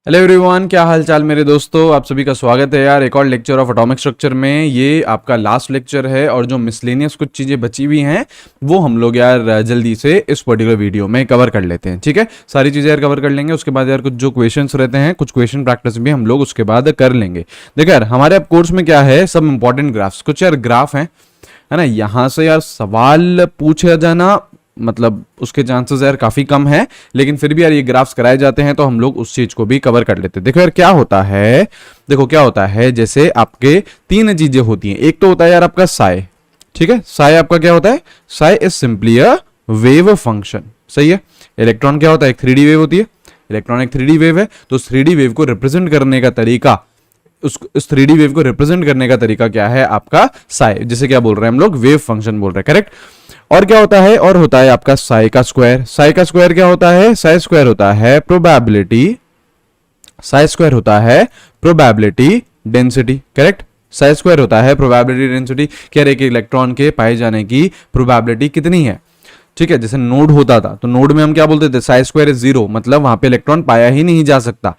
Hello everyone, क्या हाल चाल मेरे दोस्तों। आप सभी का स्वागत है यार एक और लेक्चर ऑफ एटॉमिक स्ट्रक्चर में। ये आपका लास्ट लेक्चर है और जो मिसलेनियस कुछ चीज़ें बची हुई हैं वो हम लोग यार जल्दी से इस पर्टिकुलर वीडियो में कवर कर लेते हैं। ठीक है, सारी चीज़ें यार कवर कर लेंगे। उसके बाद यार कुछ जो क्वेश्चंस रहते हैं, कुछ क्वेश्चन प्रैक्टिस भी हम लोग उसके बाद कर लेंगे। देखो यार, हमारे अब कोर्स में क्या है, सब इंपॉर्टेंट ग्राफ्स, कुछ यार ग्राफ हैं, है ना। यहाँ से यार सवाल पूछा जाना मतलब उसके चांसेस यार काफी कम है, लेकिन फिर भी यार ये ग्राफ्स कराए जाते हैं तो हम लोग उस चीज को भी कवर कर लेते हैं। देखो यार क्या होता है, देखो क्या होता है, जैसे आपके तीन चीजें होती हैं। एक तो होता है यार आपका साई, ठीक है। साई आपका क्या होता है, Sai is simply a wave function, सही है। इलेक्ट्रॉन क्या होता है, एक 3D वेव होती है। इलेक्ट्रॉन एक 3D वेव है, तो 3D वेव को रिप्रेजेंट करने का तरीका, उस 3D वेव को रिप्रेजेंट करने का तरीका क्या है आपका साई, जिसे क्या बोल रहे हैं हम लोग, वेव फंक्शन बोल रहे हैं, करेक्ट। और क्या होता है, और होता है आपका साई का स्क्वायर। साई का स्क्वायर क्या होता है, साई स्क्वायर होता है प्रोबेबिलिटी, साई स्क्वायर होता है probability density, correct. Sai square होता है प्रोबेबिलिटी डेंसिटी, कह रहे कि इलेक्ट्रॉन के पाए जाने की प्रोबेबिलिटी कितनी है। ठीक है, जैसे नोड होता था तो नोड में हम क्या बोलते थे, साई स्क्वायर इज 0, मतलब वहां पे इलेक्ट्रॉन पाया ही नहीं जा सकता।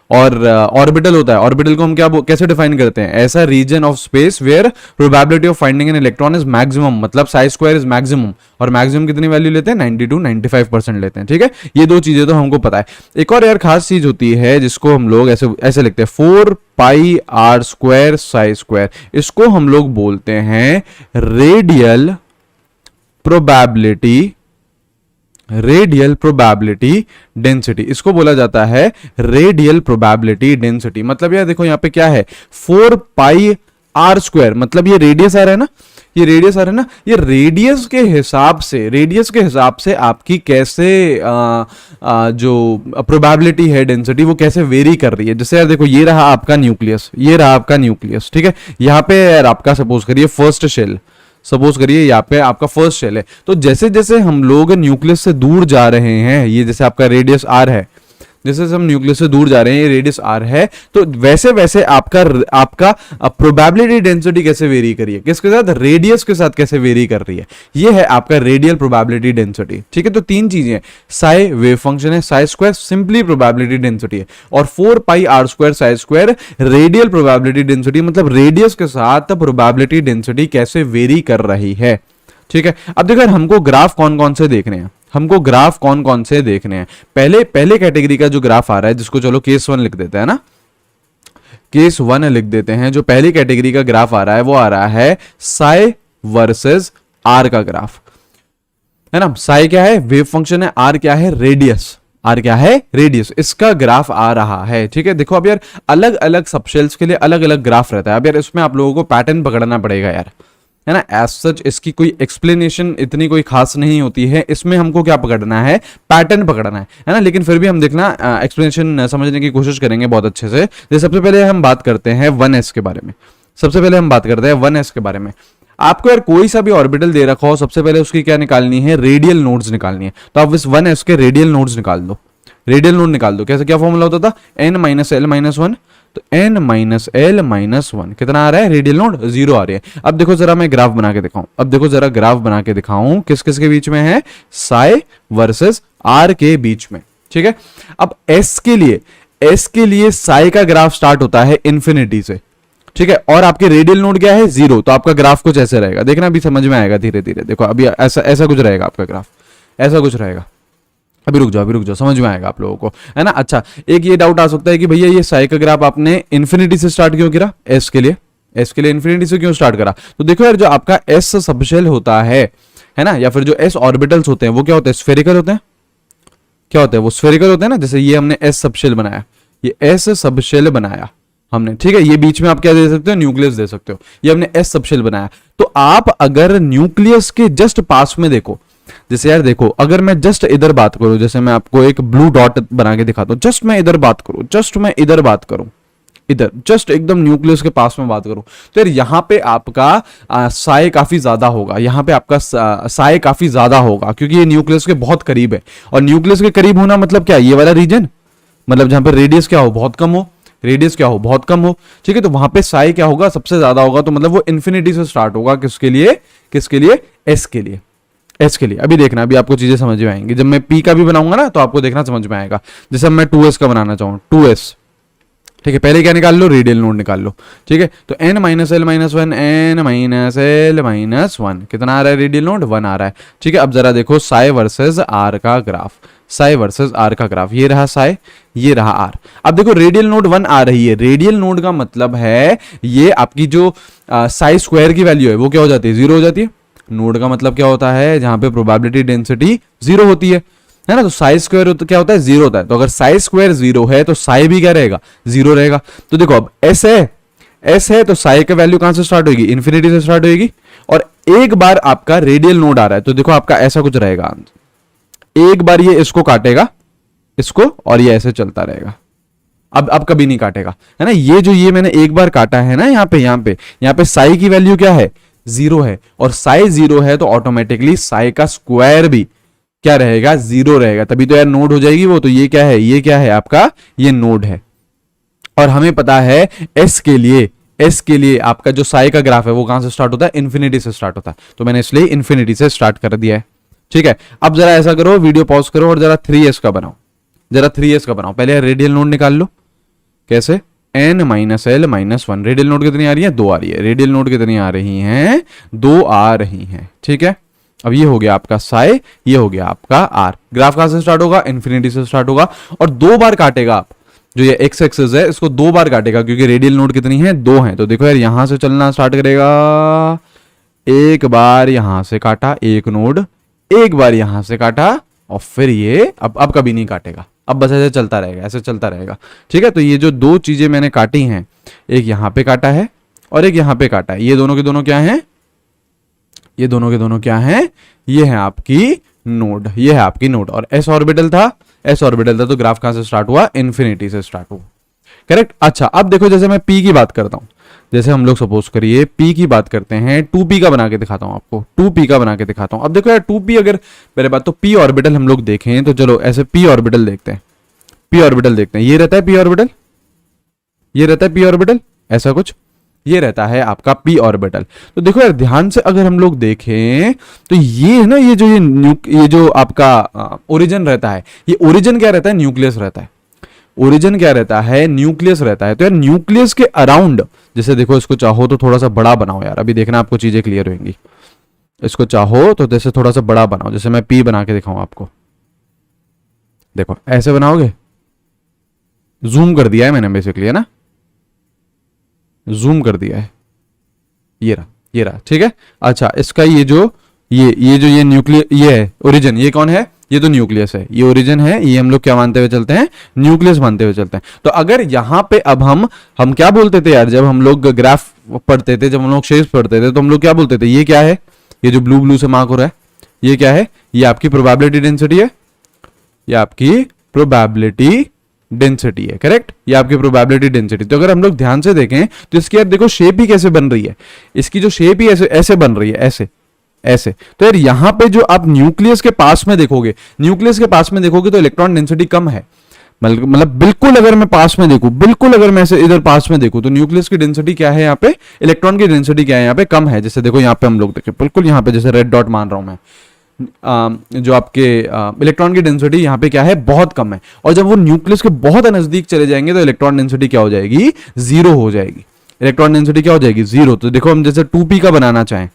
और ऑर्बिटल होता है, ऑर्बिटल को हम क्या कैसे डिफाइन करते हैं, ऐसा region of space where probability of finding an electron is maximum, मतलब साई स्क्वायर इज मैक्सिमम। और मैक्सिमम कितनी वैल्यू लेते हैं, 90 to 95% लेते हैं। ठीक है, ये दो चीजें तो हमको पता है। एक और यार खास चीज होती है जिसको हम लोग ऐसे ऐसे लिखते हैं, 4πr² साई स्क्वायर। इसको हम लोग बोलते हैं radial probability, radial probability density. इसको बोला जाता है रेडियल प्रोबेबिलिटी डेंसिटी। मतलब यार देखो यहाँ पे क्या है, 4πr², मतलब ये रेडियस आ रहा है ना, ये रेडियस आ रहा है ना, ये रेडियस के हिसाब से, रेडियस के हिसाब से आपकी कैसे जो प्रोबेबिलिटी है डेंसिटी वो कैसे वेरी कर रही है। जैसे यार देखो, ये रहा आपका न्यूक्लियस, ये रहा आपका न्यूक्लियस, ठीक है। यहाँ पे यार आपका सपोज करिए फर्स्ट शेल, सपोज करिए यहाँ पे आपका फर्स्ट शेल है। तो जैसे जैसे हम लोग न्यूक्लियस से दूर जा रहे हैं, ये जैसे आपका रेडियस आर है, जैसे जैसे हम न्यूक्लियस से दूर जा रहे हैं, ये रेडियस आर है, तो वैसे वैसे आपका प्रोबेबिलिटी डेंसिटी कैसे वेरी कर रही है, किसके साथ, रेडियस के साथ कैसे वेरी कर रही है। ये है आपका रेडियल प्रोबेबिलिटी डेंसिटी। ठीक है, तो तीन चीजें हैं, साई वेव फंक्शन है, Sai square simply probability density है, और 4πr² Sai square radial probability density, मतलब रेडियस के साथ प्रोबेबिलिटी डेंसिटी कैसे वेरी कर रही है। ठीक है, अब देखो हमको ग्राफ कौन कौन से देखने हैं, हमको ग्राफ कौन कौन से देखने हैं। पहले कैटेगरी का जो ग्राफ आ रहा है, जिसको चलो केस 1 लिख देते हैं ना, केस 1 लिख देते हैं। जो पहली कैटेगरी का ग्राफ आ रहा है वो आ रहा है साई वर्सेस आर का ग्राफ, है ना। साई क्या है, वेव फंक्शन है, आर क्या है, रेडियस, आर क्या है, रेडियस, इसका ग्राफ आ रहा है। ठीक है, देखो अब यार अलग अलग सबशेल्स के लिए अलग अलग ग्राफ रहता है। अब यार इसमें आप लोगों को पैटर्न पकड़ना पड़ेगा यार, है ना। एज सच इसकी कोई एक्सप्लेनेशन इतनी कोई खास नहीं होती है, इसमें हमको क्या पकड़ना है, पैटर्न पकड़ना है ना। लेकिन फिर भी हम देखना एक्सप्लेनेशन समझने की कोशिश करेंगे बहुत अच्छे से। जैसे सबसे पहले हम बात करते हैं 1s के बारे में, सबसे पहले हम बात करते हैं 1s के बारे में। आपको यार कोई सा भी ऑर्बिटल दे रखा हो, सबसे पहले उसकी क्या निकालनी है, रेडियल नोड्स निकालनी है। तो आप इस 1s के रेडियल नोड्स निकाल दो, रेडियल नोड निकाल दो। कैसे, क्या फॉर्मूला होता था, n-l-1, तो n-l-1 कितना आ रहा है, रेडियल नोड 0 आ रही है। अब देखो जरा मैं ग्राफ बना के दिखाऊं, अब देखो जरा ग्राफ बना के दिखाऊं, किस किस के बीच में है, साई वर्सेस आर के बीच में। ठीक है, अब s के लिए साई का ग्राफ स्टार्ट होता है इंफिनिटी से, ठीक है, और आपके रेडियल नोड क्या है, 0। तो आपका ग्राफ कुछ ऐसे रहेगा, देखना अभी समझ में आएगा धीरे धीरे। देखो अभी ऐसा कुछ रहेगा आपका ग्राफ, ऐसा कुछ रहेगा। अभी रुक जाओ, समझ में आएगा आप लोगों को, है ना। अच्छा, एक ये डाउट आ सकता है कि भैया ये साई का ग्राफ आपने इन्फिनिटी से स्टार्ट क्यों किया, एस के लिए इन्फिनिटी से क्यों स्टार्ट करा। तो देखो यार, जो आपका एस सबशेल होता है ना, या फिर जो एस ऑर्बिटल्स होते हैं वो क्या होते हैं, स्फेरिकल होते हैं। क्या होते हैं, वो स्फेरिकल होते हैं ना। जैसे ये हमने एस सबशेल बनाया, ये एस सबशेल बनाया हमने, ठीक है। ये बीच में आप क्या दे सकते हो, न्यूक्लियस दे सकते हो। ये हमने एस सबशेल बनाया। तो आप अगर न्यूक्लियस के जस्ट पास में देखो, जैसे यार देखो, अगर मैं जस्ट इधर बात करूं, जैसे मैं आपको एक ब्लू डॉट बना के दिखाता हूं, जस्ट मैं इधर बात करूं, जस्ट मैं इधर बात करूं, इधर जस्ट एकदम न्यूक्लियस के पास में बात करूं, तो यार यहां पे आपका साई काफी ज्यादा होगा, यहां पे आपका साई काफी ज्यादा होगा, क्योंकि ये न्यूक्लियस के बहुत करीब है। और न्यूक्लियस के करीब होना मतलब क्या, ये वाला रीजन, मतलब जहां पे रेडियस क्या हो, बहुत कम हो, रेडियस क्या हो, बहुत कम हो। ठीक है, तो वहां पे साई क्या होगा, सबसे ज्यादा होगा। तो मतलब वो इंफिनिटी से स्टार्ट होगा, किसके लिए, एस के लिए, एस के लिए। अभी देखना, अभी आपको चीजें समझ में आएंगी। जब मैं पी का भी बनाऊंगा ना तो आपको देखना समझ में आएगा। जैसे मैं 2s का बनाना चाहूँ, 2s, ठीक है, पहले क्या निकाल लो, रेडियल नोड निकाल लो, ठीक है। तो n minus L minus one, N minus L minus one, कितना आ रहा है रेडियल नोड, 1 आ रहा है, ठीक है। अब जरा देखो साई वर्सेस आर का ग्राफ, साई वर्सेस आर का ग्राफ, ये रहा साई, ये रहा आर। अब देखो रेडियल नोड 1 आ रही है, रेडियल नोड का मतलब है ये आपकी जो साई स्क्वायर की वैल्यू है वो क्या हो जाती है, 0 हो जाती है। नोड का मतलब क्या होता है, जहां पे प्रोबेबिलिटी डेंसिटी 0 होती है ना। तो साई स्क्वायर तो क्या होता है, 0 होता है। तो अगर साई स्क्वायर 0 है तो साई भी क्या रहेगा, 0 रहेगा। तो देखो अब एस है, एस है तो साई का वैल्यू कहां से स्टार्ट होगी, इन्फिनिटी से स्टार्ट होगी। और एक बार आपका रेडियल नोड आ रहा है तो देखो आपका ऐसा कुछ रहेगा, एक बार ये इसको काटेगा, इसको, और ये ऐसे चलता रहेगा। अब कभी नहीं काटेगा, है ना। ये जो ये मैंने एक बार काटा है ना, यहाँ पे साई की वैल्यू क्या है, 0 है। और साई 0 है तो ऑटोमेटिकली साई का स्क्वायर भी क्या रहेगा, 0 रहेगा। तभी तो यार नोड हो जाएगी वो। तो ये क्या है, ये क्या है आपका, ये नोड है। और हमें पता है एस के लिए, एस के लिए आपका जो साई का ग्राफ है वो कहां से स्टार्ट होता है, इन्फिनिटी से स्टार्ट होता है। तो मैंने इसलिए इन्फिनिटी से स्टार्ट कर दिया है, ठीक है। अब जरा ऐसा करो, वीडियो पॉज करो और जरा 3s का बनाओ, जरा 3s का बनाओ। पहले रेडियल नोड निकाल लो, कैसे, n minus L minus one. Radial node कितनी आ रही है, 2 आ रही है। रेडियल नोड कितनी आ रही हैं, 2 आ रही हैं, ठीक है। अब ये हो गया आपका साई, ये हो गया आपका आर। ग्राफ कहां से स्टार्ट होगा, इन्फिनिटी से स्टार्ट होगा। और 2 बार काटेगा आप, जो ये एक्स एक्सिस है इसको 2 बार काटेगा, क्योंकि रेडियल नोड कितनी है, 2 है। तो देखो यार यहां से चलना स्टार्ट करेगा, एक बार यहां से काटा एक नोड, एक बार यहां से काटा, और फिर ये अब कभी नहीं काटेगा, अब बस ऐसे चलता रहेगा, ऐसे चलता रहेगा, ठीक है। तो ये जो 2 चीजें मैंने काटी हैं, एक यहां पे काटा है और एक यहां पे काटा है, ये दोनों के दोनों क्या हैं, ये दोनों के दोनों क्या हैं, ये है आपकी नोड, ये है आपकी नोड। और एस ऑर्बिटल था, एस ऑर्बिटल था तो ग्राफ कहां से स्टार्ट हुआ, इन्फिनिटी से स्टार्ट हुआ, करेक्ट। अच्छा अब देखो, जैसे मैं पी की बात करता हूं, जैसे हम लोग सपोज करिए पी की बात करते हैं, 2p का बना के दिखाता हूं आपको, 2p का बना के दिखाता हूं। अब देखो यार 2p अगर मेरे बात, तो p ऑर्बिटल हम लोग देखें तो चलो ऐसे p ऑर्बिटल देखते हैं, p ऑर्बिटल देखते हैं। ये रहता है p ऑर्बिटल, ये रहता है p ऑर्बिटल, ऐसा कुछ, ये रहता है आपका p ऑर्बिटल। तो देखो यार ध्यान से अगर हम लोग देखें तो ये है ना, ये जो ये जो आपका ओरिजिन रहता है, ये ओरिजिन क्या रहता है, न्यूक्लियस रहता है। ओरिजिन क्या रहता है, न्यूक्लियस रहता है। तो यार न्यूक्लियस के अराउंड, जैसे देखो इसको चाहो तो थोड़ा सा बड़ा बनाओ यार, अभी देखना आपको चीजें क्लियर होंगी। इसको चाहो तो जैसे थोड़ा सा बड़ा बनाओ, जैसे मैं पी बना के दिखाऊं आपको, देखो ऐसे बनाओगे, जूम कर दिया है मैंने बेसिकली, है ना, जूम कर दिया है, ये रहा, ये रहा, ठीक है। अच्छा इसका ये जो ये न्यूक्लियस, ये है ओरिजिन, ये कौन है, ये तो न्यूक्लियस है, ये ओरिजिन है, ये हम लोग क्या मानते हुए चलते हैं, न्यूक्लियस मानते हुए चलते हैं। तो अगर यहां पे अब हम क्या बोलते थे यार, जब हम लोग ग्राफ पढ़ते थे, जब हम लोग शेप्स पढ़ते थे, तो हम लोग क्या बोलते थे, ये क्या है, ये जो ब्लू ब्लू से मार्क हो रहा है, ये क्या है, ये आपकी प्रोबेबिलिटी डेंसिटी है, ये आपकी प्रोबेबिलिटी डेंसिटी है, करेक्ट, ये आपकी प्रोबेबिलिटी डेंसिटी। तो अगर हम लोग ध्यान से देखें तो इसकी यार देखो शेप ही कैसे बन रही है, इसकी जो शेप ही ऐसे ऐसे बन रही है, ऐसे ऐसे। तो यार यहां पे जो आप न्यूक्लियस के पास में देखोगे, न्यूक्लियस के पास में देखोगे तो इलेक्ट्रॉन डेंसिटी कम है। मतलब बिल्कुल अगर मैं पास में देखूं, बिल्कुल अगर मैं ऐसे इधर पास में देखूं, तो न्यूक्लियस की डेंसिटी क्या है यहाँ पे, इलेक्ट्रॉन की डेंसिटी क्या है यहाँ पे, कम है। जैसे देखो यहाँ पे हम लोग देखें, बिल्कुल यहाँ पे जैसे रेड डॉट मान रहा हूं मैं, जो आपके इलेक्ट्रॉन की डेंसिटी यहाँ पे क्या है, बहुत कम है। और जब वो न्यूक्लियस के बहुत नजदीक चले जाएंगे तो इलेक्ट्रॉन डेंसिटी क्या हो जाएगी, 0 हो जाएगी। इलेक्ट्रॉन डेंसिटी क्या हो जाएगी, 0। तो देखो हम जैसे 2p का बनाना चाहें,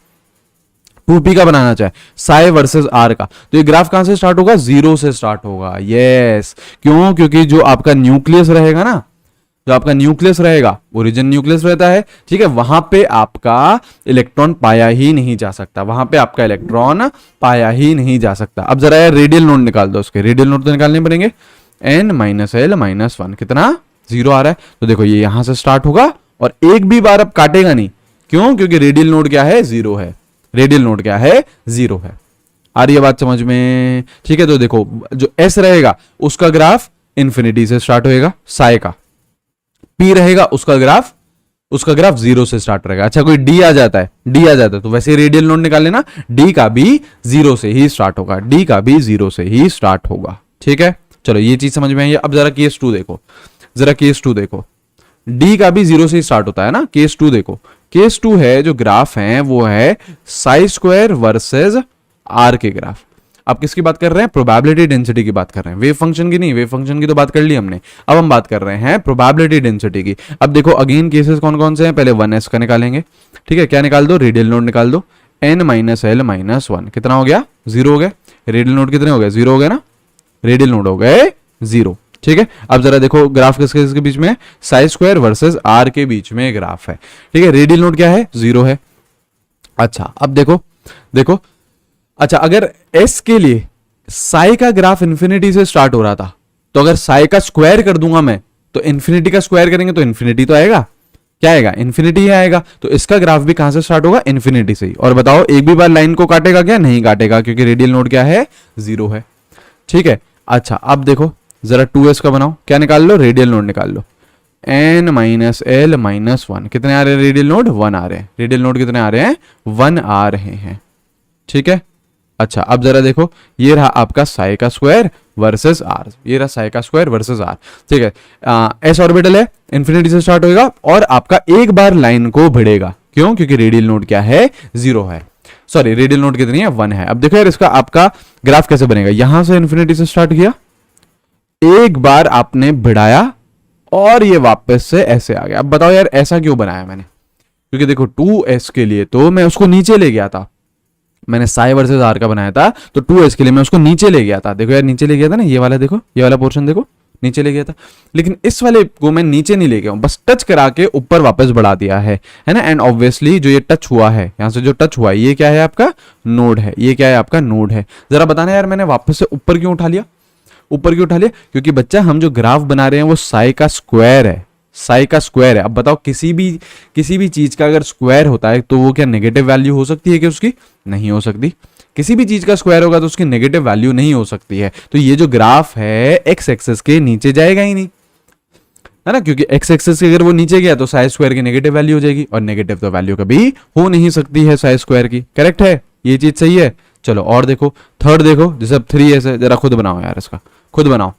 2p का बनाना चाहे साई वर्सेस आर का, तो ये ग्राफ कहां से स्टार्ट होगा, 0 से स्टार्ट होगा। यस, क्यों, क्योंकि जो आपका न्यूक्लियस रहेगा ना, जो आपका न्यूक्लियस रहेगा, ओरिजिन न्यूक्लियस रहता है, ठीक है, वहां पे आपका इलेक्ट्रॉन पाया ही नहीं जा सकता, वहां पे आपका इलेक्ट्रॉन पाया ही नहीं जा सकता। अब जरा यार रेडियल नोड निकाल दो, उसके रेडियल नोड तो निकालने पड़ेंगे, n minus L minus one, कितना, 0 आ रहा है। तो देखो ये यहां से स्टार्ट होगा और एक भी बार अब काटेगा नहीं, क्यों, क्योंकि रेडियल नोड क्या है, 0 है। रेडियल नोड क्या है, 0 है। आ रही है बात समझ में, ठीक है। तो देखो जो s रहेगा उसका ग्राफ इंफिनिटी से स्टार्ट होएगा, साई का, p रहेगा उसका ग्राफ 0 से स्टार्ट रहेगा। अच्छा कोई d आ जाता है, d आ जाता है तो वैसे रेडियल नोड निकाल लेना, d का भी 0 से ही स्टार्ट होगा, d का भी 0 से ही स्टार्ट होगा, ठीक है। चलो ये चीज समझ में आई है। अब जरा केस 2 देखो, जरा केस 2 देखो, d का भी 0 से ही स्टार्ट होता है ना। केस 2 देखो, केस 2 है जो ग्राफ है वो है साई स्क्वायर वर्सेस आर के ग्राफ। आप किसकी बात कर रहे हैं? प्रोबेबिलिटी डेंसिटी की बात कर रहे हैं, वेव फंक्शन की नहीं। वेव फंक्शन की तो बात कर ली हमने, अब हम बात कर रहे हैं प्रोबेबिलिटी डेंसिटी की। अब देखो अगेन केसेस कौन कौन से हैं, पहले 1s का निकालेंगे, ठीक है। क्या निकाल दो? रेडियल नोड निकाल दो। n माइनस एल माइनस 1 कितना हो गया? 0 हो गया। रेडियल नोड कितने हो गए? 0 हो गया ना, रेडियल नोड हो गए 0, ठीक है। अब जरा देखो ग्राफ किसके बीच में है? साई स्क्वायर वर्सेस आर के बीच में ग्राफ है, ठीक है। रेडियल नोड क्या है? 0 है। अच्छा अब देखो देखो, अच्छा अगर s के लिए साई का ग्राफ इंफिनिटी से स्टार्ट हो रहा था, तो अगर साई का स्क्वायर कर दूंगा मैं, तो इंफिनिटी का स्क्वायर करेंगे तो इंफिनिटी तो आएगा, क्या आएगा? इंफिनिटी ही आएगा। तो इसका ग्राफ भी कहां से स्टार्ट होगा? इंफिनिटी से ही। और बताओ एक भी बार लाइन को काटेगा क्या? नहीं काटेगा, क्योंकि रेडियल नोड क्या है? 0 है, ठीक है। अच्छा अब देखो जरा 2s का बनाओ, क्या निकाल लो? रेडियल नोड निकाल लो। n माइनस एल माइनस 1 कितने आ रहे हैं? रेडियल नोड 1 आ रहे हैं। रेडियल नोड कितने आ रहे हैं? 1 आ रहे हैं, ठीक है। अच्छा अब जरा देखो, ये रहा आपका साई का स्क्वायर वर्सेस आर, ये रहा साई का स्क्वायर वर्सेस आर, ठीक है। एस ऑर्बिटल है, इंफिनिटी से स्टार्ट होएगा और आपका एक बार लाइन को भिड़ेगा, क्यों? क्योंकि रेडियल नोड क्या है? 0 है, सॉरी रेडियल नोड कितनी है? 1 है। अब देखो यार इसका आपका ग्राफ कैसे बनेगा? यहां से इंफिनिटी से स्टार्ट किया, एक बार आपने भिड़ाया और ये वापस से ऐसे आ गया। अब बताओ यार ऐसा क्यों बनाया मैंने? क्योंकि देखो 2s के लिए तो मैं उसको नीचे ले गया था, मैंने साई वर्सेस आर का बनाया था, तो 2s के लिए मैं उसको नीचे ले गया था। देखो यार नीचे ले गया था ना, ये वाला देखो, ये वाला पोर्शन देखो, नीचे ले गया था। लेकिन इस वाले को मैं नीचे नहीं ले गया हूं, बस टच करा के ऊपर वापस बढ़ा दिया है ना। एंड ऑब्वियसली जो ये टच हुआ है, यहां से जो टच हुआ है, ये क्या है? आपका नोड है। ये क्या है? आपका नोड है। जरा बताना यार मैंने वापस से ऊपर क्यों उठा लिया? ऊपर क्यों उठा लिया? क्योंकि बच्चा हम जो ग्राफ बना रहे हैं वो साई का स्क्वायर है, साई का स्क्वायर है। अब बताओ किसी भी चीज का अगर स्क्वायर होता है तो वो क्या नेगेटिव वैल्यू हो सकती है कि उसकी? नहीं हो सकती। किसी भी चीज का स्क्वायर होगा तो उसकी नेगेटिव वैल्यू नहीं हो सकती है। तो ये जो ग्राफ है एक्स एक्सेस के नीचे जाएगा ही नहीं, है ना, क्योंकि एक्स एक्सेस के अगर वो नीचे गया तो साई स्क्वायर की नेगेटिव वैल्यू हो जाएगी, और नेगेटिव तो वैल्यू कभी हो नहीं सकती है साई स्क्वायर की। करेक्ट है, ये चीज सही है। चलो और देखो, थर्ड देखो, जैसे अब 3s है, जरा खुद बनाओ यार, इसका खुद बनाओ।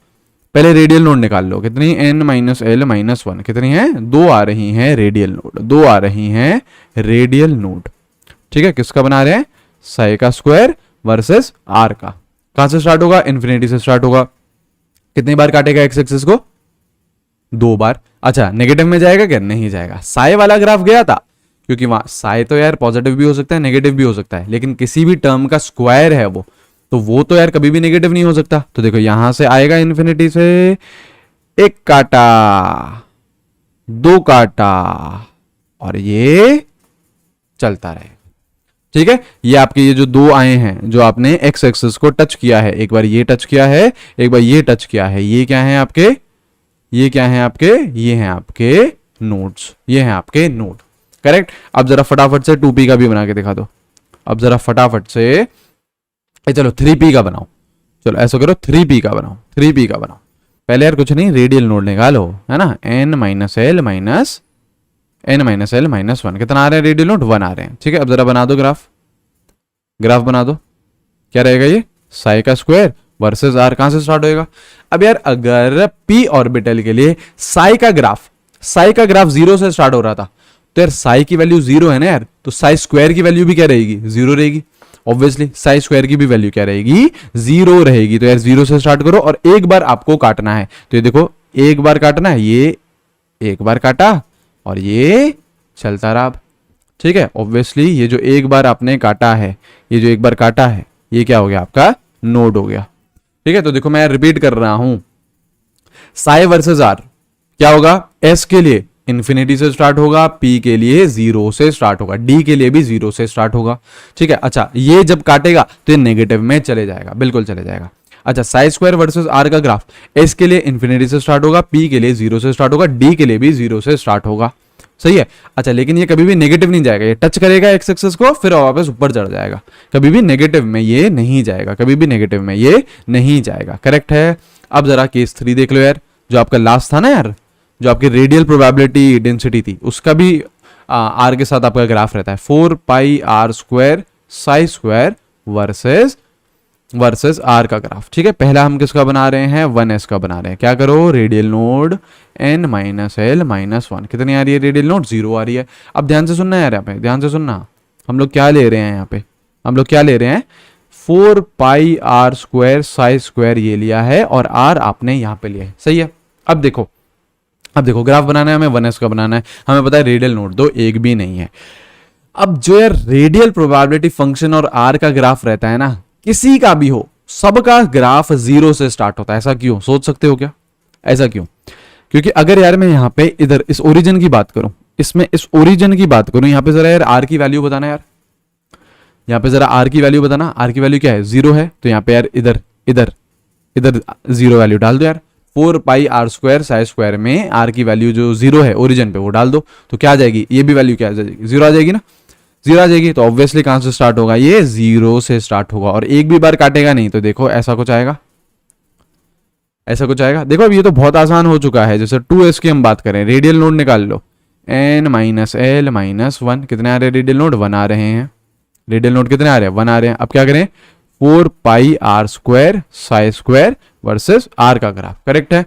पहले रेडियल नोड निकाल लो, कितनी? n माइनस एल माइनस 1 कितनी है? 2 आ रही हैं रेडियल नोड, 2 आ रही हैं रेडियल नोड, ठीक है। किसका बना रहे हैं? साई का स्क्वायर वर्सेस आर का। कहां से स्टार्ट होगा? इंफिनिटी से स्टार्ट होगा। कितनी बार काटेगा एक्स एक्सिस को? 2 बार। अच्छा नेगेटिव में जाएगा क्या? नहीं जाएगा। साई वाला ग्राफ गया था, क्योंकि वहां साई तो यार पॉजिटिव भी हो सकता है, नेगेटिव भी हो सकता है, लेकिन किसी भी टर्म का स्क्वायर है वो तो यार कभी भी नेगेटिव नहीं हो सकता। तो देखो यहां से आएगा इंफिनिटी से, एक काटा, 2 काटा, और ये चलता रहेगा, ठीक है। ये आपके ये जो 2 आए हैं, जो आपने एक्स एक्सिस को टच किया है, एक बार ये टच किया है, एक बार ये टच किया है, ये क्या है आपके? ये क्या है आपके? ये हैं आपके नोड्स, ये हैं आपके नोड। करेक्ट। अब जरा फटाफट से 2p का भी बना के दिखा दो। अब जरा फटाफट से चलो 3p का बनाओ। चलो ऐसा करो 3p का बनाओ, 3p का बनाओ। पहले यार कुछ नहीं, रेडियल नोड निकालो, है ना। n माइनस एल माइनस 1 कितना आ रहा है? रेडियल नोड 1 आ रहे हैं, ठीक है। अब जरा बना दो ग्राफ, ग्राफ बना दो। क्या रहेगा ये? साई का स्क्वायर वर्सेस आर। कहां से स्टार्ट होएगा? अब यार अगर p ऑर्बिटल के लिए साई का ग्राफ 0 से स्टार्ट हो रहा था, तो यार साई की वैल्यू 0 है ना यार, तो साई स्क्वायर की वैल्यू भी क्या रहेगी? 0 रहेगी। ऑब्वियसली साई स्क्वायर की भी वैल्यू क्या रहेगी? 0 रहेगी। तो यार 0 से स्टार्ट करो और एक बार आपको काटना है। तो ये देखो एक बार काटना है, ये एक बार काटा और ये चलता रहा, ठीक है। ऑब्वियसली ये जो एक बार आपने काटा है, ये जो एक बार काटा है, ये क्या हो गया? आपका नोड हो गया, ठीक है। तो देखो मैं रिपीट कर रहा हूं, साई वर्सेस आर क्या होगा? एस के लिए इंफिनिटी से स्टार्ट होगा, पी के लिए 0 से स्टार्ट होगा, डी के लिए भी 0 से स्टार्ट होगा, ठीक है। अच्छा ये जब काटेगा तो ये नेगेटिव में चले जाएगा, बिल्कुल चले जाएगा। अच्छा साई स्क्वायर वर्सेस आर का ग्राफ, एस के लिए इंफिनिटी से स्टार्ट होगा, पी के लिए 0 से स्टार्ट होगा, डी के लिए भी 0 से स्टार्ट होगा, सही है। अच्छा लेकिन ये कभी भी नेगेटिव नहीं जाएगा, ये टच करेगा एक्स एक्सिस को फिर वापस ऊपर चढ़ जाएगा, कभी भी नेगेटिव में ये नहीं जाएगा, कभी भी नेगेटिव में ये नहीं जाएगा। करेक्ट है। अब जरा केस 3 देख लो यार, जो आपका लास्ट था ना यार, जो आपकी रेडियल प्रोबेबिलिटी डेंसिटी थी, उसका भी आर के साथ आपका ग्राफ रहता है। 4 pi R square psi square versus R का ग्राफ, ठीक है। पहला हम किसका बना रहे हैं? 1s का बना रहे हैं। क्या करो? Radial node n minus L minus 1 कितनी आ रही है? रेडियल नोड 0 आ रही है। अब ध्यान से सुनना यार, यहाँ पे ध्यान से सुनना, हम लोग क्या ले रहे हैं यहाँ पे? हम लोग क्या ले रहे हैं? 4 pi R square psi square ये लिया है और आर आपने यहां पे लिया है, सही है। अब देखो ग्राफ बनाना है हमें, 1s का बनाना है, हमें पता है रेडियल नोड दो, एक भी नहीं है। अब जो यार रेडियल प्रोबेबिलिटी फंक्शन और आर का ग्राफ रहता है ना, किसी का भी हो, सबका ग्राफ 0 से स्टार्ट होता है। ऐसा क्यों, सोच सकते हो क्या ऐसा क्यों? क्योंकि अगर यार मैं यहाँ पे इधर इस ओरिजिन की बात करूं, इसमें इस ओरिजिन की बात करूं, यहाँ पे जरा यार आर की वैल्यू बताना यार, यहाँ पे जरा आर की वैल्यू बताना। आर की वैल्यू क्या है, 0 है, तो यहाँ पे यार इधर इधर इधर 0 वैल्यू डाल दो यार। 4 pi R square psi square में आर की वैल्यू जो 0 है ओरिजिन पे वो डाल दो, तो क्या आ जाएगी, ये भी वैल्यू क्या आ जाएगी, 0 आ जाएगी ना, 0 आ जाएगी। तो ऑब्वियसली कहां से स्टार्ट होगा, ये 0 से स्टार्ट होगा और एक भी बार काटेगा नहीं। तो देखो ऐसा कुछ आएगा, ऐसा कुछ आएगा। देखो अब ये तो बहुत आसान हो चुका है। जैसे 2s की हम बात करें, रेडियल नोड निकाल लो, n माइनस एल माइनस 1, कितने आ रहे हैं रेडियल नोड, 1 आ रहे हैं। रेडियल नोड कितने आ रहे हैं, 1 आ रहे हैं। अब क्या करें, 4 pi R square psi square versus R का ग्राफ, करेक्ट है।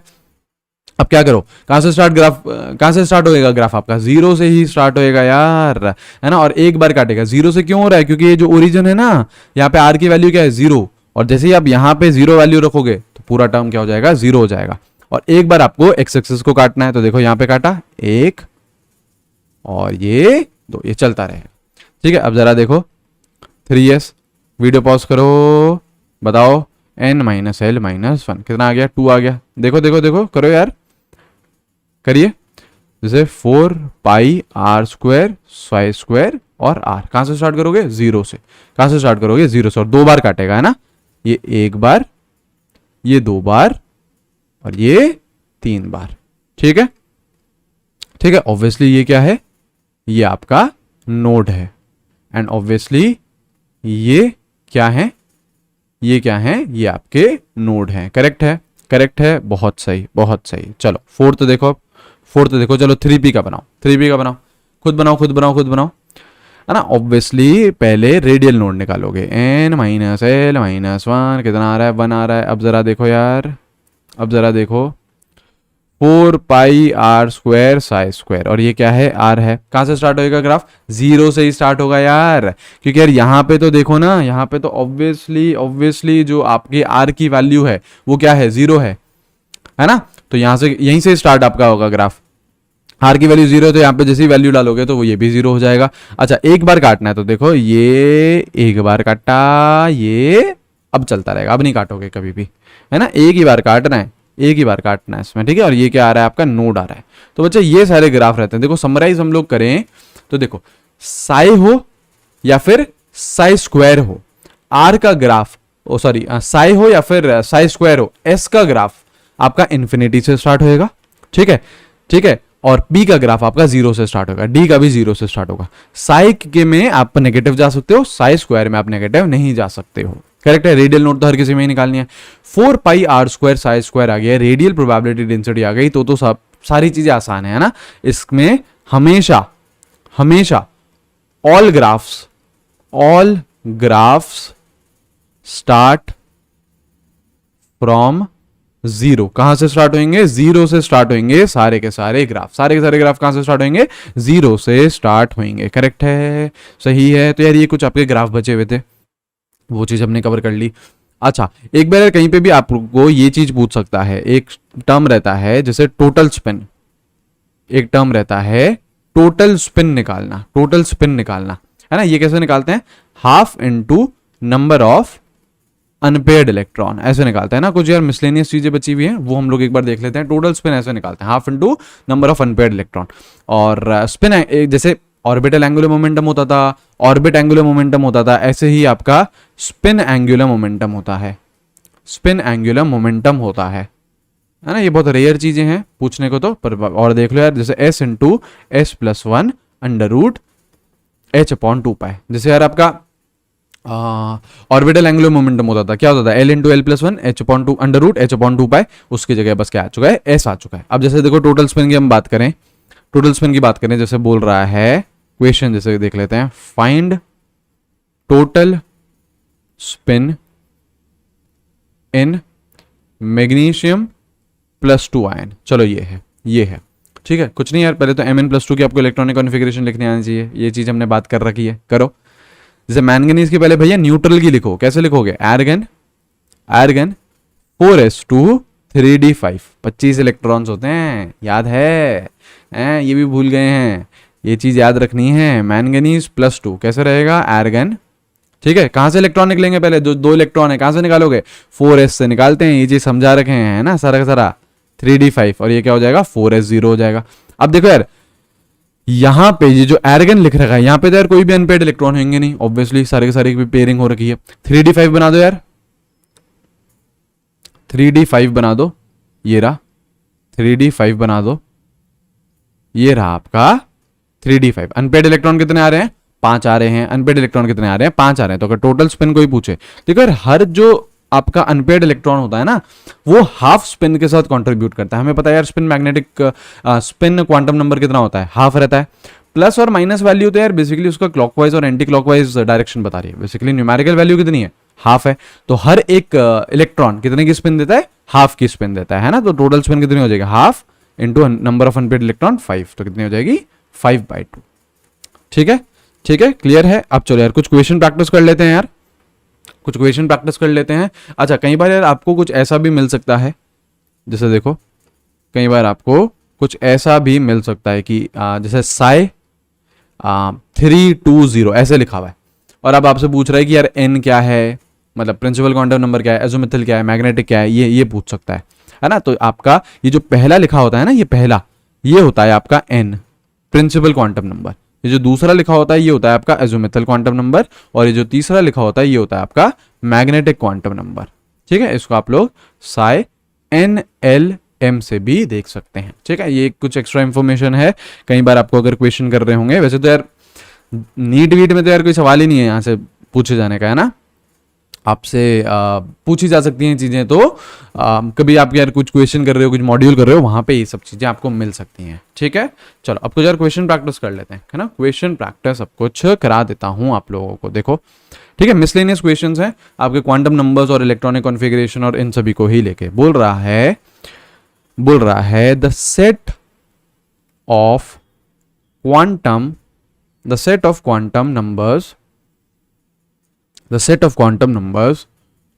अब क्या करो, कहां से स्टार्ट ग्राफ, कहां से स्टार्ट होएगा ग्राफ आपका, 0 से ही स्टार्ट होएगा यार, है ना। और एक बार काटेगा, 0 से क्यों हो रहा है, क्योंकि ये जो ओरिजिन है ना, यहाँ पे आर की वैल्यू क्या है, 0, और जैसे ही आप यहाँ पे 0 वैल्यू रखोगे तो पूरा टर्म क्या हो जाएगा, 0 हो जाएगा। और एक बार आपको एक्स एक्सिस को काटना है, तो देखो यहाँ पे काटा 1 और ये 2, ये चलता रहेगा, ठीक है। अब जरा देखो 3s, वीडियो पॉज करो, बताओ n माइनस एल माइनस 1 कितना आ गया, 2 आ गया। देखो देखो देखो करो यार, करिए। जैसे 4 pi R square psi square और आर, कहां से स्टार्ट करोगे, 0 से। कहां से स्टार्ट करोगे, 0 से, और 2 बार काटेगा, है ना, ये 1 बार, ये 2 बार और ये 3 बार, ठीक है, ठीक है। ऑब्वियसली ये क्या है, ये आपका नोड है, एंड ऑब्वियसली ये क्या है, ये क्या है, ये आपके नोड हैं, करेक्ट है, करेक्ट है, बहुत सही बहुत सही। चलो फोर्थ देखो, फोर्थ देखो, चलो 3p का बनाओ, 3p का बनाओ, खुद बनाओ खुद बनाओ खुद बनाओ, है ना। ऑब्वियसली पहले रेडियल नोड निकालोगे, n माइनस एल माइनस 1 कितना आ रहा है, 1 आ रहा है। अब जरा देखो यार, अब जरा देखो 4 pi R square psi square, और ये क्या है, आर है। कहां से स्टार्ट होएगा ग्राफ, 0 से ही स्टार्ट होगा यार, क्योंकि यार यहाँ पे तो देखो ना, यहाँ पे तो ऑब्वियसली जो आपकी आर की वैल्यू है वो क्या है, 0 है ना। तो यहाँ से, यहीं से स्टार्ट आपका होगा ग्राफ। आर की वैल्यू 0 है, तो यहाँ पे जैसी वैल्यू डालोगे तो वो ये भी 0 हो जाएगा। अच्छा एक बार काटना है, तो देखो ये एक बार काटा, ये अब चलता रहेगा, अब नहीं काटोगे कभी भी, है ना, एक ही बार काटना है, एक ही बार काटना है इसमें, ठीक है। और ये क्या आ रहा है, आपका नोड आ रहा है। तो बच्चे ये सारे ग्राफ रहते हैं। देखो समराइज हम लोग करें तो देखो, साई हो या फिर साई स्क्वायर हो, आर का ग्राफ, ओ सॉरी साई हो या फिर साई स्क्वायर हो, एस का ग्राफ आपका इन्फिनिटी से स्टार्ट होएगा, ठीक है, ठीक है। और पी का ग्राफ आपका 0 से स्टार्ट होगा, डी का भी 0 से स्टार्ट होगा। साई के में आप नेगेटिव जा सकते हो, साई स्क्वायर में आप नेगेटिव नहीं जा सकते हो, करेक्ट है। रेडियल नोट तो हर किसी में ही निकालनी है। 4 pi R square psi square आ गया, रेडियल प्रोबेबिलिटी डेंसिटी आ गई, तो सब सारी चीजें आसान है ना। इसमें हमेशा हमेशा ऑल ग्राफ्स स्टार्ट फ्रॉम 0। कहां से स्टार्ट होंगे, 0 से स्टार्ट होंगे सारे के सारे ग्राफ, सारे के सारे ग्राफ कहां से स्टार्ट होंगे, 0 से स्टार्ट होंगे, करेक्ट है, सही है। तो यार ये कुछ आपके ग्राफ बचे हुए थे, वो चीज हमने कवर कर ली। अच्छा एक बार कहीं पे भी आपको ये चीज पूछ सकता है, एक टर्म रहता है जैसे टोटल स्पिन, एक टर्म रहता है टोटल स्पिन निकालना, टोटल स्पिन निकालना, है ना। ये कैसे निकालते हैं, half into number of unpaired electron, ऐसे निकालते हैं ना। कुछ यार मिसलेनियस चीजें बची हुई हैं, वो हम लोग एक बार देख लेते हैं। टोटल स्पिन ऐसे निकालते हैं, half into number of unpaired electron. और स्पिन जैसे ऑर्बिटल एंगुलर मोमेंटम होता था, ऑर्बिट एंगुलर मोमेंटम होता था, ऐसे ही आपका स्पिन एंगुलर मोमेंटम होता है, स्पिन एंगुलर मोमेंटम होता है ना। ये बहुत रेयर चीजें हैं पूछने को तो, पर और देख लो यार, जैसे S into S plus 1 under root H upon 2 pi. जैसे यार आपका ऑर्बिटल एंगुलर मोमेंटम होता था, क्या होता था, L into L plus 1 H upon 2 under root H upon 2 pi, उसकी जगह बस क्या आ चुका है, एस आ चुका है। अब जैसे देखो टोटल स्पिन की हम बात करें, टोटल स्पिन की बात करें, जैसे बोल रहा है क्वेश्चन, जैसे देख लेते हैं, फाइंड टोटल स्पिन इन मैग्नीशियम प्लस 2 आयन। चलो ये है, ठीक है। कुछ नहीं यार, पहले तो Mn प्लस 2 की आपको इलेक्ट्रॉनिक कॉन्फ़िगरेशन लिखने आनी चाहिए, ये चीज हमने बात कर रखी है, करो। जैसे मैंगनीज के पहले भैया न्यूट्रल की लिखो, कैसे लिखोगे, argon, argon 4s2 3d5, 25 electrons होते हैं, याद है ये भी भूल गए हैं, ये चीज याद रखनी है। मैंगनीज +2 कैसे रहेगा, आर्गन, ठीक है। कहां से इलेक्ट्रॉन निकलेंगे, पहले जो 2 इलेक्ट्रॉन है कहां से निकालोगे, 4s से निकालते हैं, ये चीज समझा रखे हैं ना सारा का सारा, 3d5, और ये क्या हो जाएगा 4s0 हो जाएगा। अब देखो यार यहां पे ये जो एर्गन लिख रखा है यहाँ पे तो यार कोई भी अनपेड इलेक्ट्रॉन होंगे नहीं, ऑब्वियसली सारे के सारे की पेयरिंग हो रखी है। 3d5 बना दो यार, 3d5 बना दो, ये रहा 3d5 बना दो, ये रहा आपका 3d5। अनपेड इलेक्ट्रॉन कितने आ रहे हैं, 5 आ रहे हैं। अनपेड इलेक्ट्रॉन कितने आ रहे हैं, 5 आ रहे हैं। तो अगर टोटल स्पिन कोई पूछे, देखो यार हर जो आपका अनपेड इलेक्ट्रॉन होता है ना वो हाफ स्पिन के साथ कंट्रीब्यूट करता है। हमें पता है यार spin magnetic spin quantum number कितना होता है, हाफ रहता है। प्लस और माइनस वैल्यू तो यार बेसिकली उसका क्लॉकवाइज और एंटी क्लॉकवाइज डायरेक्शन बता रही है। बेसिकली न्यूमेरिकल वैल्यू कितनी है, हाफ है। तो हर एक इलेक्ट्रॉन कितने की स्पिन देता है, हाफ की स्पिन देता है ना। तो टोटल स्पिन कितनी हो जाएगी, half into number of unpaired electron 5, तो कितनी हो जाएगी 5/2। ठीक है, ठीक है, क्लियर है। अब चलो यार कुछ क्वेश्चन प्रैक्टिस कर लेते हैं यार, कुछ क्वेश्चन प्रैक्टिस कर लेते हैं। अच्छा कई बार यार आपको कुछ ऐसा भी मिल सकता है, जैसे देखो कई बार आपको कुछ ऐसा भी मिल सकता है कि जैसे साई 320 ऐसे लिखा हुआ है, और अब आपसे पूछ रहा है कि यार एन क्या है, मतलब प्रिंसिपल क्वांटम नंबर क्या है, एजोमेथल क्या है, मैग्नेटिक क्या है, ये पूछ सकता है ना। तो आपका ये जो पहला लिखा होता है ना, ये पहला ये होता है आपका एन, प्रिंसिपल क्वांटम नंबर। ये जो दूसरा लिखा होता है ये होता है आपका एजोमेथल क्वांटम नंबर, और ये जो तीसरा लिखा होता है ये होता है आपका मैग्नेटिक क्वांटम नंबर। ठीक है, इसको आप लोग साई NLM से भी देख सकते हैं। ठीक है, ये कुछ एक्स्ट्रा इंफॉर्मेशन है, कई बार आपको अगर क्वेश्चन कर रहे होंगे। वैसे तो यार नीट वीट में तो यार कोई सवाल ही नहीं है यहाँ से पूछे जाने का, है ना। आपसे पूछी जा सकती हैं चीज़ें, तो कभी आप यार कुछ क्वेश्चन कर रहे हो, कुछ मॉड्यूल कर रहे हो, वहाँ पे ये सब चीज़ें आपको मिल सकती हैं। ठीक है, चलो अब कुछ यार क्वेश्चन प्रैक्टिस कर लेते हैं, है ना। क्वेश्चन प्रैक्टिस सब कुछ करा देता हूँ आप लोगों को, देखो ठीक है। मिसलेनियस क्वेश्चंस हैं आपके क्वांटम नंबर्स और इलेक्ट्रॉनिक कॉन्फ़िगरेशन और इन सभी को ही लेके। बोल रहा है the set of quantum numbers, the set of quantum numbers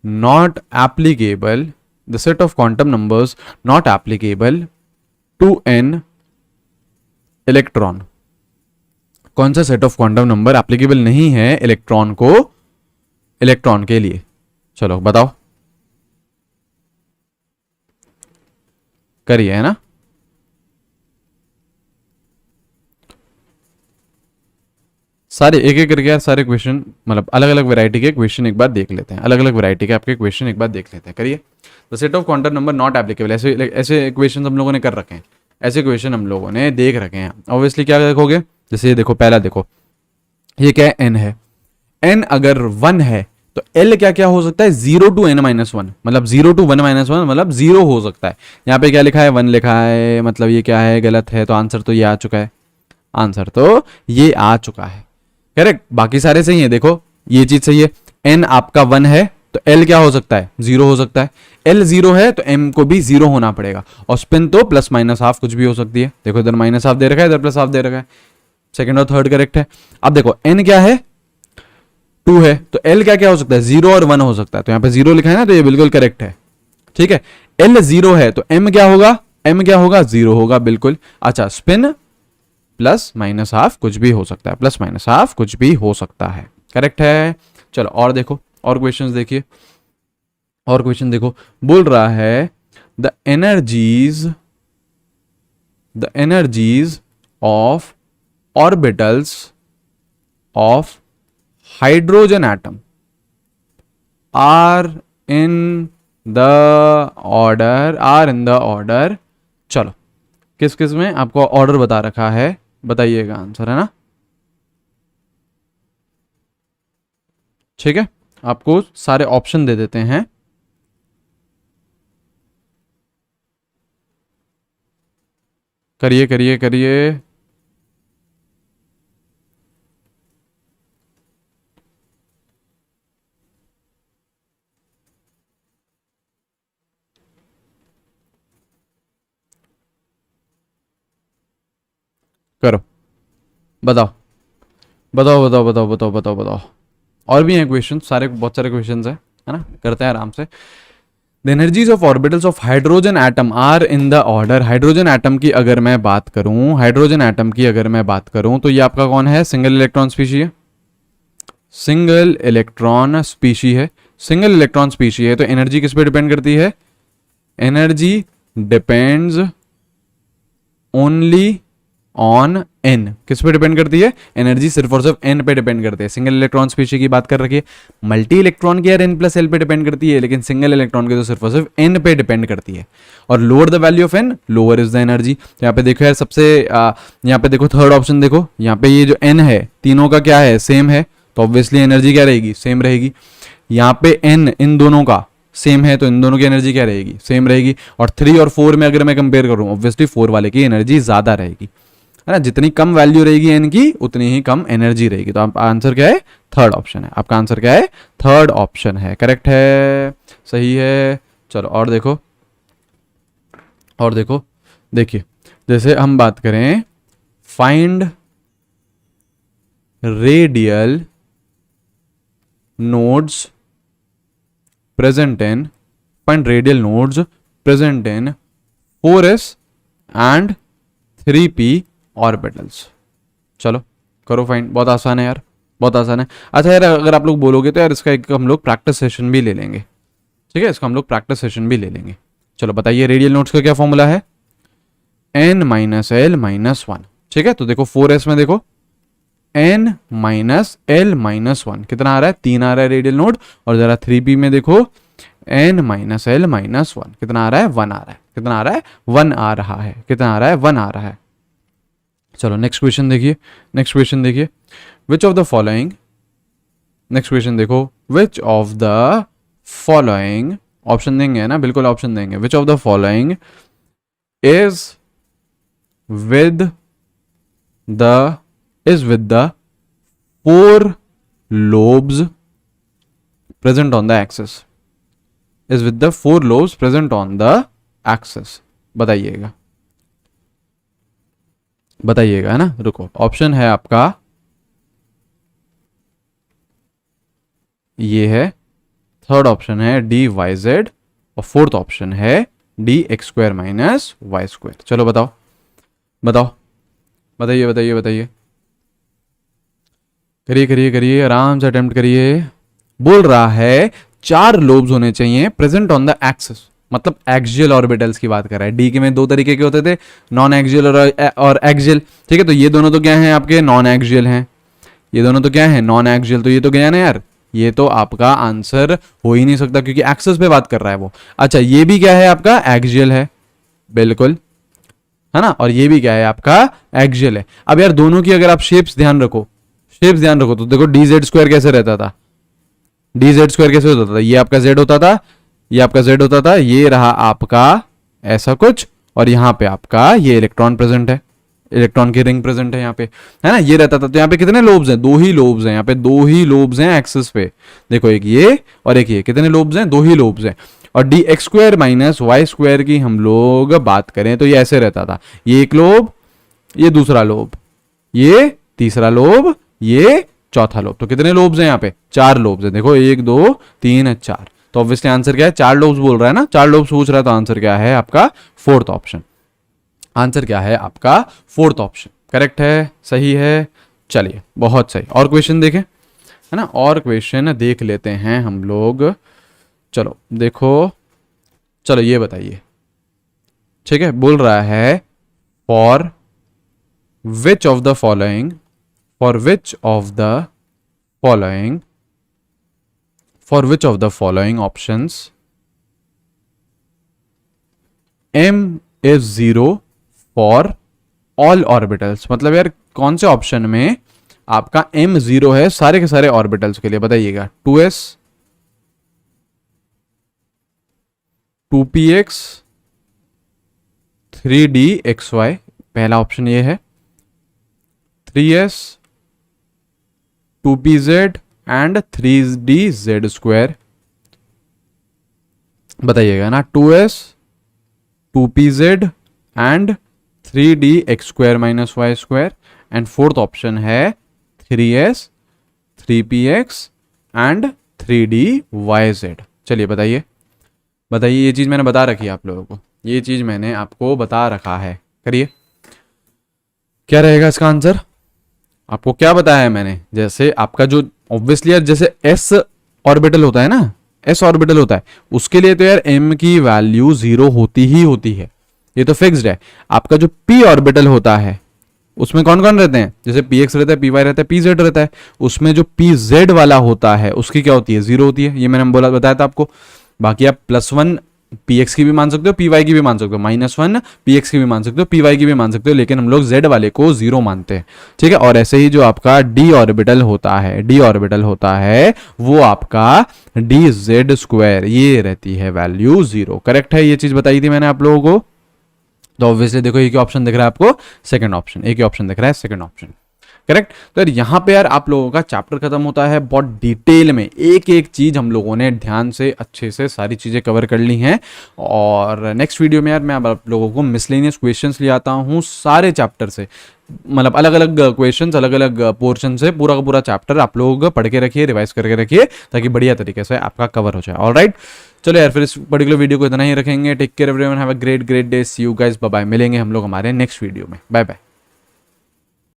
not applicable, the set of quantum numbers not applicable to an electron। कौन सा set of quantum number applicable नहीं है इलेक्ट्रॉन के लिए, चलो बताओ, करिए, है ना। सारे एक एक करके यार सारे क्वेश्चन, मतलब अलग अलग वैरायटी के क्वेश्चन एक बार देख लेते हैं, अलग अलग वैरायटी के आपके क्वेश्चन एक बार देख लेते हैं। करिए, the set of quantum number not applicable, ऐसे क्वेश्चन हम लोगों ने कर रखे हैं, ऐसे क्वेश्चन हम लोगों ने देख रखे हैं। ऑब्वियसली क्या देखोगे, जैसे ये देखो पहला देखो, ये क्या है, एन है। एन अगर 1 है तो एल क्या क्या हो सकता है, 0 to n-1, मतलब 0 to 1-1 मतलब 0 हो सकता है। यहाँ पे क्या लिखा है, 1 लिखा है, मतलब ये क्या है, गलत है। तो आंसर तो ये आ चुका है, आंसर तो ये आ चुका है, करेक्ट। बाकी सारे सही है, देखो ये चीज सही है। एन आपका 1 है तो एल क्या हो सकता है, 0 हो सकता है। एल 0 है तो एम को भी 0 होना पड़ेगा, और स्पिन तो +-½ कुछ भी हो सकती है। देखो इधर -½ दे रखा है, इधर +½ दे रखा है, सेकंड और थर्ड करेक्ट है। अब देखो एन क्या है, 2 है, तो एल क्या क्या हो सकता है, 0 और 1 हो सकता है। तो यहाँ पे 0 लिखा है ना, तो ये बिल्कुल करेक्ट है। ठीक है, एल 0 है तो एम क्या होगा, 0 होगा, बिल्कुल। अच्छा, स्पिन +-½ कुछ भी हो सकता है, +-½ कुछ भी हो सकता है, करेक्ट है। चलो और देखो, और क्वेश्चंस देखिए, और क्वेश्चन देखो। बोल रहा है the energies of orbitals of hydrogen atom are in the order, चलो किस किस में आपको ऑर्डर बता रखा है, बताइएगा आंसर, है ना। ठीक है, आपको सारे ऑप्शन दे देते हैं। करिए करिए करिए, करो, बताओ बताओ बताओ बताओ बताओ बताओ बताओ। और भी हैं क्वेश्चन, सारे बहुत सारे क्वेश्चन है ना, करते हैं आराम से। The energies of orbitals of hydrogen atom are in the order. Hydrogen atom की अगर मैं बात करूं, हाइड्रोजन एटम की अगर मैं बात करूं तो ये आपका कौन है, सिंगल इलेक्ट्रॉन स्पीशी है, सिंगल इलेक्ट्रॉन स्पीशी है, सिंगल इलेक्ट्रॉन स्पीशी है। तो एनर्जी किस पे डिपेंड करती है, energy depends only on an. किस पे डिपेंड करती है, एनर्जी सिर्फ और सिर्फ एन पे डिपेंड करती है। सिंगल इलेक्ट्रॉन स्पीशी की बात कर रखी है, मल्टी इलेक्ट्रॉन की यार एन प्लस एल पे डिपेंड करती है, लेकिन सिंगल इलेक्ट्रॉन की तो सिर्फ और सिर्फ एन पे डिपेंड करती है। और lower the value of N lower is the energy. तो यहाँ पे देखो यार, सबसे यहाँ पे देखो थर्ड ऑप्शन देखो, यहाँ पे ये जो एन है तीनों का क्या है, सेम है, तो ऑब्वियसली एनर्जी क्या रहेगी, सेम रहेगी। यहाँ पे एन इन दोनों का सेम है, तो इन दोनों की एनर्जी क्या रहेगी, सेम रहेगी। और 3 और 4 में अगर मैं कंपेयर करूं, ऑब्वियसली 4 वाले की एनर्जी ज्यादा रहेगी, है ना। जितनी कम वैल्यू रहेगी एन की, उतनी ही कम एनर्जी रहेगी। तो आपका आंसर क्या है, थर्ड ऑप्शन है। आपका आंसर क्या है, थर्ड ऑप्शन है, करेक्ट है, सही है। चलो और देखो, और देखो, देखिए जैसे हम बात करें find radial nodes present in, find radial nodes present in 4s and 3p orbitals। चलो करो फाइंड, बहुत आसान है यार, बहुत आसान है। अच्छा यार, अगर आप लोग बोलोगे तो यार इसका एक हम लोग प्रैक्टिस सेशन भी ले लेंगे, ठीक है, इसका हम लोग प्रैक्टिस सेशन भी ले लेंगे। चलो बताइए, रेडियल नोड्स का क्या फॉर्मूला है, n minus L minus one, ठीक है। तो देखो 4s में देखो n minus L minus one कितना आ रहा है, 3 आ रहा है रेडियल नोड। और जरा 3p में देखो n minus L minus one कितना आ रहा है, 1 आ रहा है, कितना आ रहा है, 1 आ रहा है, कितना आ रहा है, 1 आ रहा है। चलो नेक्स्ट क्वेश्चन देखिए, नेक्स्ट क्वेश्चन देखिए, which of the following, next question देखो, which of the following, option देंगे ना, बिल्कुल ऑप्शन देंगे, which of the following is with the with the 4 lobes present on the axis, is with the 4 lobes present on the axis। बताइएगा, बताइएगा, है ना। रुको, ऑप्शन है आपका ये है, थर्ड ऑप्शन है डी वाई जेड, और फोर्थ ऑप्शन है D X square minus Y square. चलो बताओ, बताओ, बताइए, बताइए, बताइए, करिए, करिए, करिए, आराम से अटेम्प्ट करिए। बोल रहा है 4 लोब्स होने चाहिए प्रेजेंट ऑन द एक्सिस, मतलब एक्सियल ऑर्बिटल्स की बात कर रहा है। डी के में 2 तरीके के होते थे, नॉन एक्सियल और एक्सियल, ठीक है। तो ये दोनों तो क्या हैं आपके, नॉन एक्सियल हैं, ये दोनों तो क्या है, नॉन एक्सियल। तो ये तो गया ना यार, ये तो आपका आंसर हो ही नहीं सकता, क्योंकि एक्सिस पे बात कर रहा है वो। अच्छा, ये भी क्या है आपका, एक्सियल है, बिल्कुल, है ना। और ये भी क्या है आपका, एक्सियल है। अब यार दोनों की अगर आप शेप्स ध्यान रखो, शेप्स ध्यान रखो, तो देखो डी जेड स्क्वायर कैसे रहता था, डी जेड स्क्वायर कैसे होता था, ये आपका जेड होता था, ये आपका जेड होता था, ये रहा आपका ऐसा कुछ, और यहाँ पे आपका ये इलेक्ट्रॉन प्रेजेंट है, इलेक्ट्रॉन की रिंग प्रेजेंट है यहाँ पे, है ना, ये रहता था। तो यहाँ पे कितने लोब्स हैं, 2 ही लोब्स हैं, यहाँ पे 2 ही लोब्स हैं एक्सिस पे, देखो एक ये और एक ये, कितने लोब्स हैं, 2 ही लोब्स हैं। और D X square minus Y square की हम लोग बात करें तो ये ऐसे रहता था, ये एक लोब, ये दूसरा लोब, ये तीसरा लोब, ये चौथा लोब। तो कितने लोब्स हैं यहाँ पे, 4 लोब्स हैं, देखो 1 2 3 4। तो ऑब्वियसली आंसर क्या है, 4 लोब्स बोल रहा है ना, 4 लोब्स पूछ रहा है, तो आंसर क्या है आपका, फोर्थ ऑप्शन। आंसर क्या है आपका, फोर्थ ऑप्शन, करेक्ट है, सही है। चलिए बहुत सही, और क्वेश्चन देखें, है ना, और क्वेश्चन देख लेते हैं हम लोग। चलो देखो, चलो ये बताइए, ठीक है, बोल रहा है for which of the following, for which of the following, for which of the following options m is 0 for all orbitals। मतलब यार कौन से ऑप्शन में आपका m 0 है सारे के सारे ऑर्बिटल्स के लिए, बताइएगा। 2s, 2px, 3dxy, पहला ऑप्शन ये है, 3s, 2pz and 3dz square, बताइएगा ना, 2s, 2pz and 3dx square minus Y square, and fourth option है 3s, 3px and 3D YZ। चलिए बताइए बताइए, ये चीज़ मैंने बता रखी है आप लोगों को, ये चीज़ मैंने आपको बता रखा है, करिए क्या रहेगा इसका आंसर। आपको क्या बताया है मैंने, जैसे आपका जो ऑब्वियसली यार जैसे एस ऑर्बिटल होता है ना, एस ऑर्बिटल होता है, उसके लिए तो यार एम की वैल्यू 0 होती ही होती है, ये तो फिक्स्ड है। आपका जो पी ऑर्बिटल होता है उसमें कौन कौन रहते हैं, जैसे पी एक्स रहता है, पी वाई रहता है, पी जेड रहता है, उसमें जो पी जेड वाला होता है उसकी क्या होती है, 0 होती है, ये मैंने बोला बताया था आपको। बाकी आप +1 पी एक्स की भी मान सकते हो, पी वाई की भी मान सकते हो, -1 पी एक्स की भी मान सकते हो, पी वाई की भी मान सकते हो, लेकिन हम लोग जेड वाले को 0 मानते हैं, ठीक है। और ऐसे ही जो आपका डी ऑर्बिटल होता है, डी ऑर्बिटल होता है वो आपका डी जेड स्क्वायर, ये रहती है वैल्यू 0। करेक्ट है, ये चीज बताई थी मैंने आप लोगों को। तो ऑब्वियसली देखो एक ही ऑप्शन दिख रहा है आपको, सेकंड ऑप्शन, एक ही ऑप्शन दिख रहा है, सेकंड ऑप्शन, करेक्ट। तो यार यहाँ पे यार आप लोगों का चैप्टर खत्म होता है, बहुत डिटेल में एक एक चीज हम लोगों ने ध्यान से अच्छे से सारी चीजें कवर कर ली हैं। और नेक्स्ट वीडियो में यार मैं आप लोगों को मिसलेनियस क्वेश्चंस ले आता हूँ सारे चैप्टर से, मतलब अलग अलग क्वेश्चंस, अलग अलग पोर्शन से पूरा का पूरा चैप्टर आप लोग पढ़ के रखिए, रिवाइज करके रखिए, ताकि बढ़िया तरीके से आपका कवर हो जाए। ऑलराइट, चलो यार फिर इस पर्टिकुलर वीडियो को इतना ही रखेंगे। Take care everyone, have a great day, see you guys, bye bye. मिलेंगे हम लोग हमारे नेक्स्ट वीडियो में, बाय बाय।